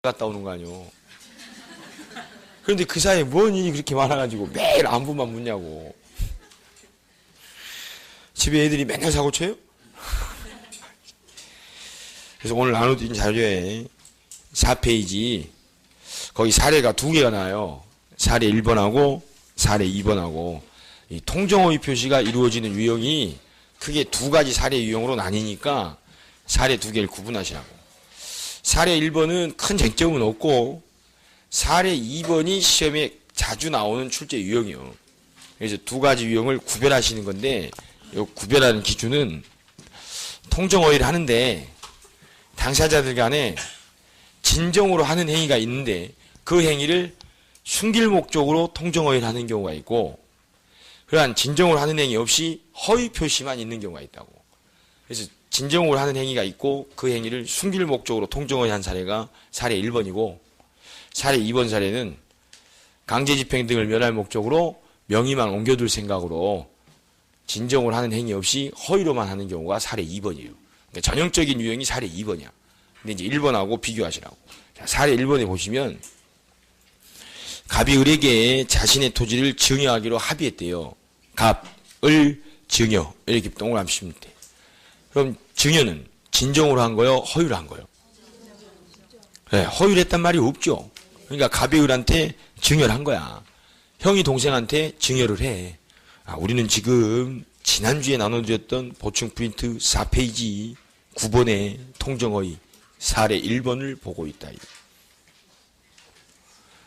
갔다 오는 거 아니요. 그런데 그 사이에 뭔 일이 그렇게 많아가지고 매일 안부만 묻냐고. 집에 애들이 맨날 사고 쳐요? 그래서 오늘 나눠드린 자료에 4페이지 거기 사례가 2개가 나와요. 사례 1번하고 사례 2번하고 이 통정호의 표시가 이루어지는 유형이 크게 2가지 사례 유형으로 나뉘니까 사례 2개를 구분하시라고. 사례 1번은 큰 쟁점은 없고 사례 2번이 시험에 자주 나오는 출제 유형이요. 그래서 2가지 유형을 구별하시는 건데 이 구별하는 기준은 통정어휘를 하는데 당사자들 간에 진정으로 하는 행위가 있는데 그 행위를 숨길 목적으로 통정어휘를 하는 경우가 있고 그러한 진정으로 하는 행위 없이 허위 표시만 있는 경우가 있다고. 그래서 진정으로 하는 행위가 있고 그 행위를 숨길 목적으로 통정어휘 한 사례가 사례 1번이고 사례 2번 사례는 강제집행 등을 면할 목적으로 명의만 옮겨둘 생각으로 진정을 하는 행위 없이 허위로만 하는 경우가 사례 2번이에요. 그러니까 전형적인 유형이 사례 2번이야. 근데 이제 1번하고 비교하시라고. 자, 사례 1번에 보시면 갑이 을에게 자신의 토지를 증여하기로 합의했대요. 갑, 을, 증여 이렇게 동그라미 치면 돼. 그럼 증여는 진정으로 한 거요? 허위로 한 거요? 네, 허위를 했단 말이 없죠. 그러니까 갑이 을한테 증여를 한 거야. 형이 동생한테 증여를 해. 우리는 지금 지난주에 나눠드렸던 보충 프린트 4페이지 9번의 통정어휘 사례 1번을 보고 있다.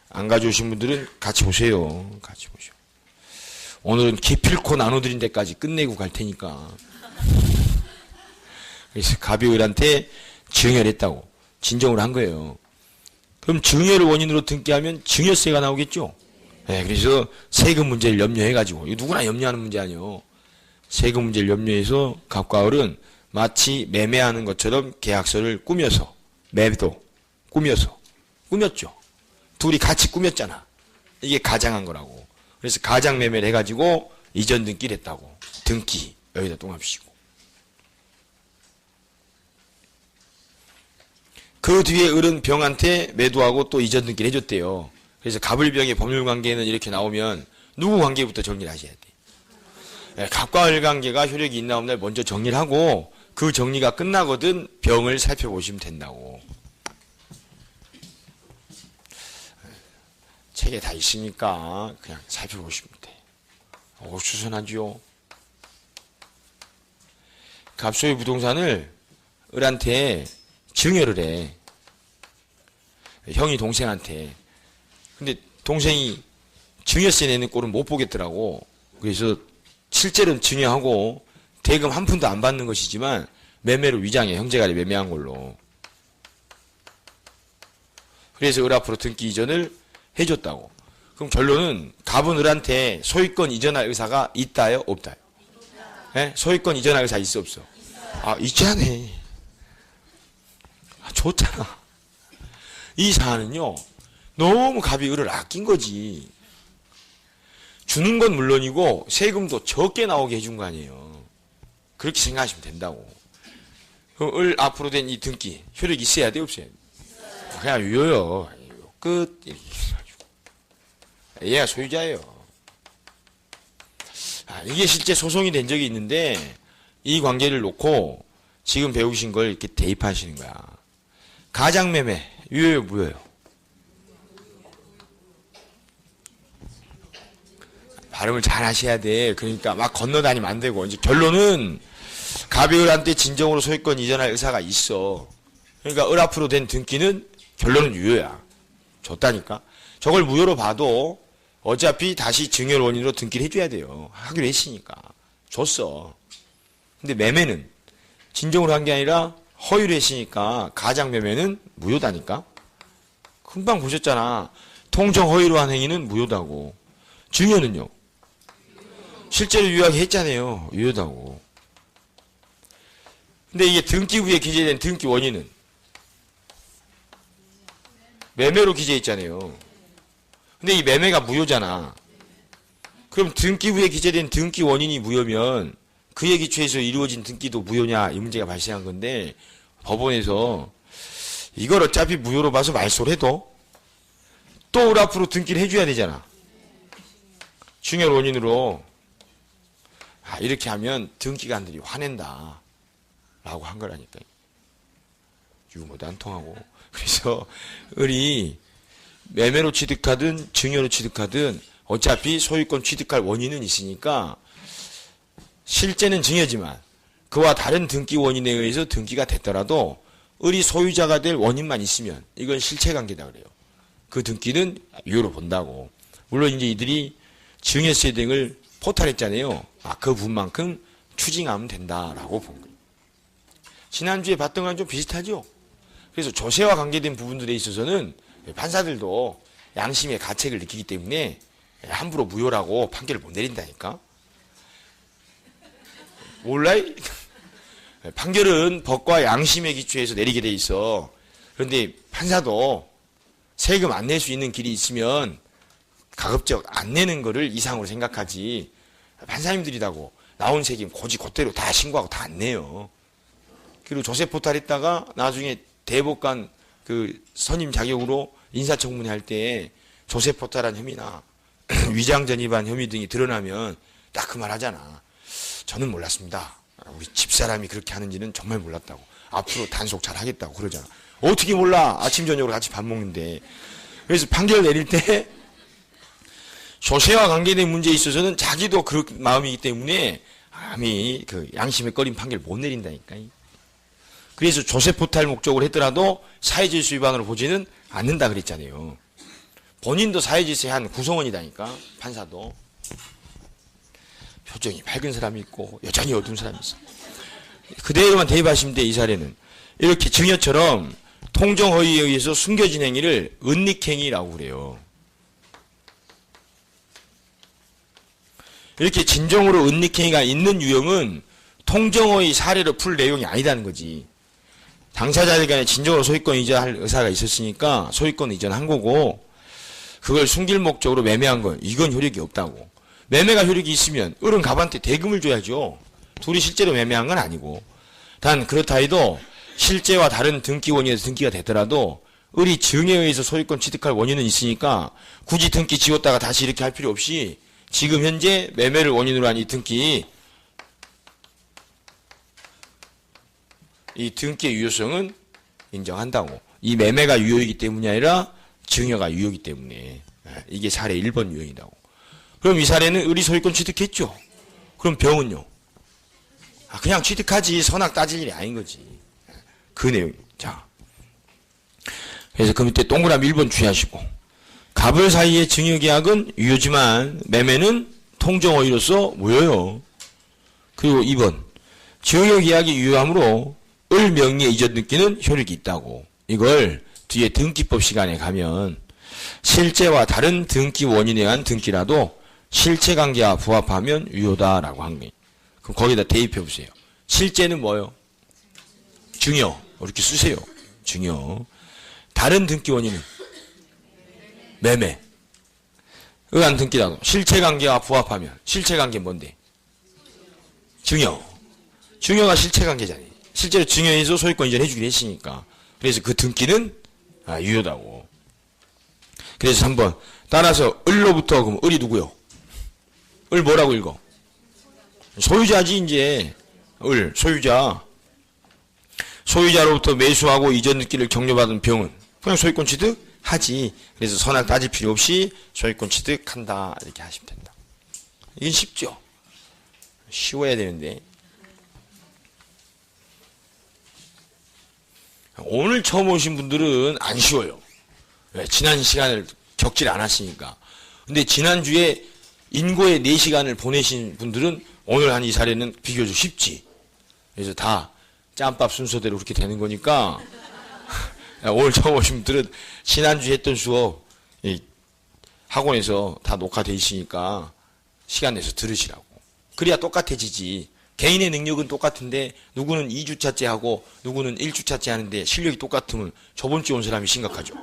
안 가져오신 분들은 같이 보세요. 같이 보시오. 오늘은 기필코 나눠드린 데까지 끝내고 갈 테니까. 그래서 갑이 을한테 증여를 했다고. 진정을 한 거예요. 그럼 증여를 원인으로 등기하면 증여세가 나오겠죠? 네, 그래서 세금 문제를 염려해가지고, 이거 누구나 염려하는 문제 아니에요. 세금 문제를 염려해서 갑과 을은 마치 매매하는 것처럼 계약서를 꾸며서, 매도, 꾸몄죠. 둘이 같이 꾸몄잖아. 이게 가장한 거라고. 그래서 가장 매매를 해가지고 이전 등기를 했다고. 등기, 여기다 똥합시고. 그 뒤에 을은 병한테 매도하고 또 이전 등기를 해줬대요. 그래서 갑을병의 법률관계는 이렇게 나오면 누구 관계부터 정리를 하셔야 돼. 네, 갑과 을 관계가 효력이 있나 없나 먼저 정리를 하고 그 정리가 끝나거든 병을 살펴보시면 된다고. 책에 다 있으니까 그냥 살펴보시면 돼. 추선하지요. 갑소유 부동산을 을한테 증여를 해. 형이 동생한테. 근데 동생이 증여세 내는 꼴은 못 보겠더라고. 그래서 실제로는 증여하고 대금 한 푼도 안 받는 것이지만 매매로 위장해. 형제간에 매매한 걸로. 그래서 을 앞으로 등기 이전을 해줬다고. 그럼 결론은 갑은 을한테 소유권 이전할 의사가 있다요? 없다요? 네? 소유권 이전할 의사 있어 없어? 있지 않아. 좋잖아. 이 사안은요, 너무 갑이 을을 아낀 거지. 주는 건 물론이고 세금도 적게 나오게 해준 거 아니에요. 그렇게 생각하시면 된다고. 그럼 을 앞으로 된 이 등기 효력이 있어야 돼 없어야 돼? 그냥 유효요. 끝. 이렇게 해가지고. 얘가 소유자예요. 이게 실제 소송이 된 적이 있는데 이 관계를 놓고 지금 배우신 걸 이렇게 대입하시는 거야. 가장매매 유효요 무효요? 발음을 잘 하셔야 돼. 그러니까 막 건너다니면 안 되고 이제 결론은 갑이 을한테 진정으로 소유권 이전할 의사가 있어. 그러니까 을 앞으로 된 등기는 결론은 유효야. 줬다니까. 저걸 무효로 봐도 어차피 다시 증여 원인으로 등기를 해줘야 돼요. 하기로 했으니까. 줬어. 근데 매매는 진정으로 한 게 아니라 허위로 했으니까 가장 매매는 무효다니까. 금방 보셨잖아. 통정 허위로 한 행위는 무효다고. 증여는요. 실제로 유효하게 했잖아요. 유효다고. 근데 이게 등기 후에 기재된 등기 원인은 매매로 기재했잖아요. 근데 이 매매가 무효잖아. 그럼 등기 후에 기재된 등기 원인이 무효면 그에 기초해서 이루어진 등기도 무효냐 이 문제가 발생한 건데 법원에서 이걸 어차피 무효로 봐서 말소를 해도 또 을 앞으로 등기를 해줘야 되잖아. 증여 원인으로. 이렇게 하면 등기관들이 화낸다 라고 한 거라니까. 유머도 안 통하고. 그래서 을이 매매로 취득하든 증여로 취득하든 어차피 소유권 취득할 원인은 있으니까 실제는 증여지만 그와 다른 등기 원인에 의해서 등기가 됐더라도 을이 소유자가 될 원인만 있으면 이건 실체관계다 그래요. 그 등기는 유효로 본다고. 물론 이제 이들이 증여세 등을 포탈했잖아요. 그 부분만큼 추징하면 된다라고 본 거예요. 지난주에 봤던 거랑 좀 비슷하죠. 그래서 조세와 관계된 부분들에 있어서는 판사들도 양심의 가책을 느끼기 때문에 함부로 무효라고 판결을 못 내린다니까. 몰라요? 판결은 법과 양심의 기초에서 내리게 돼 있어. 그런데 판사도 세금 안 낼 수 있는 길이 있으면 가급적 안 내는 거를 이상으로 생각하지. 판사님들이라고 나온 세금 고지 그대로 다 신고하고 다 안 내요. 그리고 조세 포탈했다가 나중에 대법관 그 선임 자격으로 인사청문회 할 때 조세 포탈한 혐의나 위장전 위반 혐의 등이 드러나면 딱 그 말 하잖아. 저는 몰랐습니다. 우리 집사람이 그렇게 하는지는 정말 몰랐다고. 앞으로 단속 잘 하겠다고 그러잖아. 어떻게 몰라? 아침 저녁으로 같이 밥 먹는데. 그래서 판결 내릴 때 조세와 관계된 문제에 있어서는 자기도 그 마음이기 때문에 감히 그 양심에 꺼린 판결 못 내린다니까. 그래서 조세 포탈 목적으로 했더라도 사회질서 위반으로 보지는 않는다 그랬잖아요. 본인도 사회질서의 한 구성원이다니까. 판사도. 표정이 밝은 사람이 있고 여전히 어두운 사람이 있어. 그대로만 대입하시면 돼. 이 사례는 이렇게 증여처럼 통정허위에 의해서 숨겨진 행위를 은닉행위라고 그래요. 이렇게 진정으로 은닉행위가 있는 유형은 통정허위 사례로 풀 내용이 아니다는 거지. 당사자들 간에 진정으로 소유권 이전할 의사가 있었으니까 소유권 이전한 거고, 그걸 숨길 목적으로 매매한 건 이건 효력이 없다고. 매매가 효력이 있으면 을은 갑한테 대금을 줘야죠. 둘이 실제로 매매한 건 아니고. 단 그렇다 해도 실제와 다른 등기 원인에서 등기가 되더라도 을이 증여에 의해서 소유권 취득할 원인은 있으니까 굳이 등기 지웠다가 다시 이렇게 할 필요 없이 지금 현재 매매를 원인으로 한 이 등기의 유효성은 인정한다고. 이 매매가 유효이기 때문이 아니라 증여가 유효이기 때문에. 이게 사례 1번 유형이라고. 그럼 이 사례는 을이 소유권 취득했죠. 그럼 병은요? 그냥 취득하지 선악 따질 일이 아닌 거지. 그 내용. 자, 그래서 그 밑에 동그라미 1번 주의하시고, 갑을 사이의 증여계약은 유효지만 매매는 통정허위로서 무효요. 그리고 2번 증여계약이 유효하므로 을 명의의 이전 등기는 효력이 있다고. 이걸 뒤에 등기법 시간에 가면 실제와 다른 등기 원인에 의한 등기라도 실체관계와 부합하면 유효다라고 한 거예요. 그럼 거기다 대입해 보세요. 실제는 뭐요? 증여. 이렇게 쓰세요. 증여. 다른 등기 원인은 매매. 의한 등기라도 실체관계와 부합하면. 실체관계 뭔데? 증여. 증여가 실체관계잖아요. 실제로 증여해서 소유권 이전해 주기로 했으니까. 그래서 그 등기는 유효다고. 그래서 3번 따라서 을로부터 그럼 을이 누구요? 을 뭐라고 읽어? 소유자지 이제. 을 소유자. 소유자로부터 매수하고 이전 등기를 격려받은 병은 그냥 소유권 취득하지. 그래서 선악 따질 필요 없이 소유권 취득한다. 이렇게 하시면 된다. 이건 쉽죠? 쉬워야 되는데. 오늘 처음 오신 분들은 안 쉬워요. 왜? 지난 시간을 겪질 않았으니까. 근데 지난주에 인고의 4시간을 보내신 분들은 오늘 한 이 사례는 비교적 쉽지. 그래서 다 짬밥 순서대로 그렇게 되는 거니까 오늘 처음 오신 분들은 지난주에 했던 수업 학원에서 다 녹화되어 있으니까 시간 내서 들으시라고. 그래야 똑같아지지. 개인의 능력은 똑같은데 누구는 2주차째 하고 누구는 1주차째 하는데 실력이 똑같으면 저번 주에 온 사람이 심각하죠.